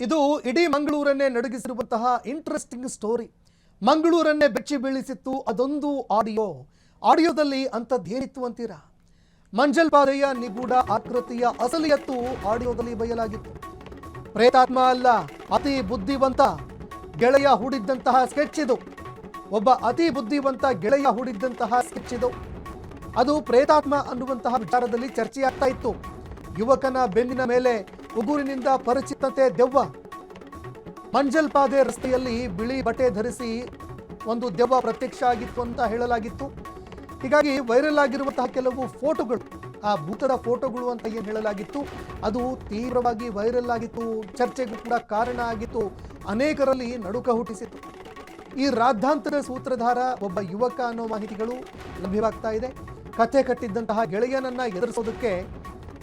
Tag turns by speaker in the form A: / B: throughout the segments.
A: ಇದು ಇಡೀ ಮಂಗಳೂರನ್ನೇ ನಡುಗಿಸಿರುವಂತಹ interesting story. ಮಂಗಳೂರನ್ನೇ ಬೆಚ್ಚಿ ಬೀಳಿಸಿತ್ತು ಅದೊಂದು ಆಡಿಯೋದಲ್ಲಿ ಅಂಥದ್ದೇನಿತ್ತು ಅಂತೀರಾ? ಮಂಜಲ್ಪಾದೆಯ ನಿಗೂಢ ಆಕೃತಿಯ ಅಸಲಿಯತ್ತು ಆಡಿಯೋದಲ್ಲಿ ಬಯಲಾಗಿತ್ತು. ಪ್ರೇತಾತ್ಮ ಅಲ್ಲ, ಅತಿ ಬುದ್ಧಿವಂತ ಗೆಳೆಯ ಹೂಡಿದ್ದಂತಹ ಸ್ಕೆಚ್ ಇದು. ಒಬ್ಬ ಅತಿ ಬುದ್ಧಿವಂತ ಗೆಳೆಯ ಹೂಡಿದ್ದಂತಹ ಸ್ಕೆಚ್ ಇದು. ಅದು ಪ್ರೇತಾತ್ಮ ಅನ್ನುವಂತಹ ವಿಚಾರದಲ್ಲಿ ಚರ್ಚೆಯಾಗ್ತಾ ಇತ್ತು. ಯುವಕನ ಬೆನ್ನಿನ ಮೇಲೆ ಉಗುರಿನಿಂದ ಪರಿಚಿತತೆ ದೆವ್ವ. ಮಂಜಲ್ಪಾದೆ ರಸ್ತೆಯಲ್ಲಿ ಬಿಳಿ ಬಟ್ಟೆ ಧರಿಸಿ ಒಂದು ದೆವ್ವ ಪ್ರತ್ಯಕ್ಷ ಆಗಿತ್ತು ಅಂತ ಹೇಳಲಾಗಿತ್ತು. ಹೀಗಾಗಿ ವೈರಲ್ ಆಗಿರುವಂತಹ ಕೆಲವು ಫೋಟೋಗಳು, ಆ ಭೂತದ ಫೋಟೋಗಳು ಅಂತ ಏನು ಹೇಳಲಾಗಿತ್ತು, ಅದು ತೀವ್ರವಾಗಿ ವೈರಲ್ ಆಗಿತ್ತು, ಚರ್ಚೆಗೂ ಕೂಡ ಕಾರಣ ಆಗಿತ್ತು, ಅನೇಕರಲ್ಲಿ ನಡುಕ ಹುಟ್ಟಿಸಿತು. ಈ ರಾದ್ಧಾಂತದ ಸೂತ್ರಧಾರ ಒಬ್ಬ ಯುವಕ ಅನ್ನೋ ಮಾಹಿತಿಗಳು ಲಭ್ಯವಾಗ್ತಾ ಇದೆ. ಕಥೆ ಕಟ್ಟಿದ್ದಂತಹ ಗೆಳೆಯನನ್ನ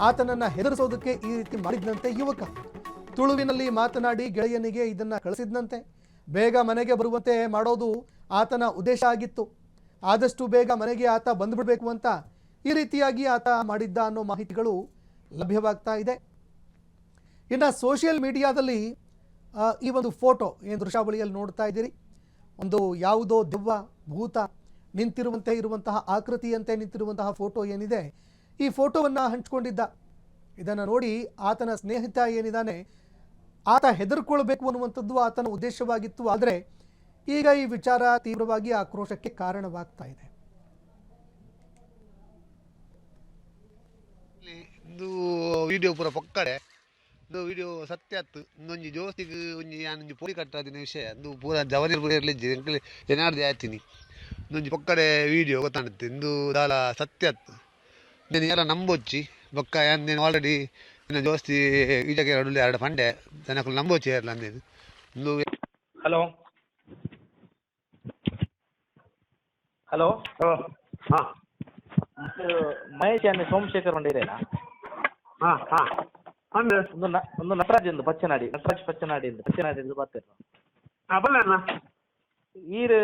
A: ಆತನನ್ನ ಹೆದರಿಸೋದಕ್ಕೆ ಈ ರೀತಿ ಮಾಡಿದಂತೆ ಯುವಕ ತುಳುವಿನಲ್ಲಿ ಮಾತನಾಡಿ ಗೆಳೆಯನಿಗೆ ಇದನ್ನ ಕಳಿಸಿದ್ದಂತೆ. ಬೇಗ ಮನೆಗೆ ಬರುವಂತೆ ಮಾಡೋದು ಆತನ ಉದ್ದೇಶ ಆಗಿತ್ತು. ಆದಷ್ಟು ಬೇಗ ಮನೆಗೆ ಆತ ಬಂದುಬಿಡಬೇಕು ಅಂತ ಈ ರೀತಿಯಾಗಿ ಆತ ಮಾಡಿದ್ದ ಅನ್ನೋ ಮಾಹಿತಿಗಳು ಲಭ್ಯವಾಗ್ತಾ ಇದೆ. ಇನ್ನು ಸೋಷಿಯಲ್ ಮೀಡಿಯಾದಲ್ಲಿ ಈ ಒಂದು ಫೋಟೋ ಏನು ದೃಶ್ಯಾವಳಿಯಲ್ಲಿ ನೋಡ್ತಾ ಇದ್ದೀರಿ, ಒಂದು ಯಾವುದೋ ದೆವ್ವ ಭೂತ ನಿಂತಿರುವಂತೆ ಇರುವಂತಹ ಆಕೃತಿಯಂತೆ ನಿಂತಿರುವಂತಹ ಫೋಟೋ ಏನಿದೆ, ಈ ಫೋಟೋವನ್ನು ಹಂಚಿಕೊಂಡಿದ್ದ. ಇದನ್ನು ನೋಡಿ ಆತನ ಸ್ನೇಹಿತ ಏನಿದ್ದಾನೆ ಆತ ಹೆದರ್ಕೊಳ್ಬೇಕು ಅನ್ನುವಂಥದ್ದು ಆತನ ಉದ್ದೇಶವಾಗಿತ್ತು. ಆದರೆ ಈಗ ಈ ವಿಚಾರ ತೀವ್ರವಾಗಿ ಆಕ್ರೋಶಕ್ಕೆ ಕಾರಣವಾಗ್ತಾ ಇದೆ.
B: ಇದು ವಿಡಿಯೋ ಪೂರ ಪೊಕ್ಕಡೆ ಇದು ವಿಡಿಯೋ ಸತ್ಯ ಆಯ್ತು. ಒಂಜಿ ಜೋಸ್ತಿಗೆ ಒಂಜಿ ನಾನೊಂಜಿ ಪೋಡಿ ಕಟ್ಟಾದಿನ ವಿಷಯ ಅದು ಪೂರ ಜವರಿ ಪೂರ ಇರಲಿಜ್ಜಿ ಏನಾರ್ದು ಆಯ್ತೀನಿ ಒಂಜಿ ಪೊಕ್ಕಡೆ ವಿಡಿಯೋ ಗೊತ್ತಾಗುತ್ತೆ. ಇಂದು ದಾಲ ಸತ್ಯ ಆಯ್ತು. నేను ఎలా నమ్మొచ్చి బొక్క నేను ఆల్రెడీ నేను దోస్తి ఈజకి ಎರಡು పండే తనకు నమ్మొచ్చి అనేది నువ్వు.
C: హలో హలో ಮಹೇಶ್ ಅನ್ನ ಸೋಮಶೇಖರ್ ಹೊಂಡಿರೇನಾ? ಒಂದು ನಟರಾಜ್ ಎಂದು ಪಚ್ಚನಾಡಿ ಎಂದು ಬರ್ತಿರ ಈರು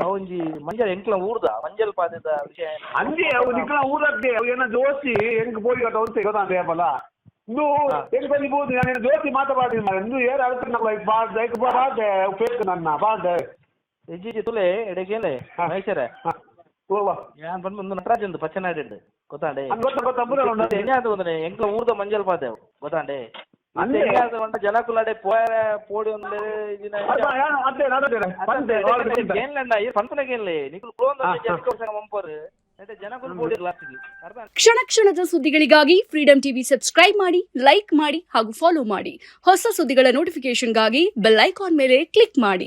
C: ಅವಂಜಿ ಮಂಜಲ್ ಎಂಕ್ಲ ಊರ್ದ ಮಂಜಲ್ ಪಾದದ ವಿಷಯ
D: ಅಂಜಿ ಅವು ನಿಕ್ಲ ಊರದ್ದೆ ಅವು ಏನ ಜೋಸಿ ಹೆಂಗ್ ಬೋಡಿ ಕಟ್ಟ ಅಂತ ಗೊತ್ತಾಂತ ಹೇಪಲ್ಲ ಇಂದು ಹೆಂಗ್ ಬಂದಿಬಹುದು. ನಾನು ಜೋಸಿ ಮಾತಾಡಿದ ಮಾರೆ ಇಂದು ಏರ್ ಅಳ್ತ ಬಾದ ಫೇಕ್ ನನ್ನ ಬಾದ
C: ಎಜ್ಜಿ ತುಲೆ ಎಡೆಗೇಲೆ ಮಹೇಶರೇ ಯಾನ್ ಬಂದು ಒಂದು ನಟರಾಜ್ ಎಂದು ಪಚ್ಚನಾಡಿ ಗೊತ್ತಾಂಡೆ ಎಂಕ್ಲ ಊರ್ದ ಮಂಜಲ್ ಪಾದೆ ಗೊತ್ತಾಂಡೆ ಜನಕುಲಾಡೆ ಪೋಡಿ ಒಂದು
E: ಕ್ಷಣ ಕ್ಷಣದ ಸುದ್ದಿಗಳಿಗಾಗಿ ಫ್ರೀಡಂ ಟಿವಿ ಸಬ್ಸ್ಕ್ರೈಬ್ ಮಾಡಿ, ಲೈಕ್ ಮಾಡಿ ಹಾಗೂ ಫಾಲೋ ಮಾಡಿ. ಹೊಸ ಸುದ್ದಿಗಳ ನೋಟಿಫಿಕೇಶನ್ಗಾಗಿ ಬೆಲ್ ಐಕಾನ್ ಮೇಲೆ ಕ್ಲಿಕ್ ಮಾಡಿ.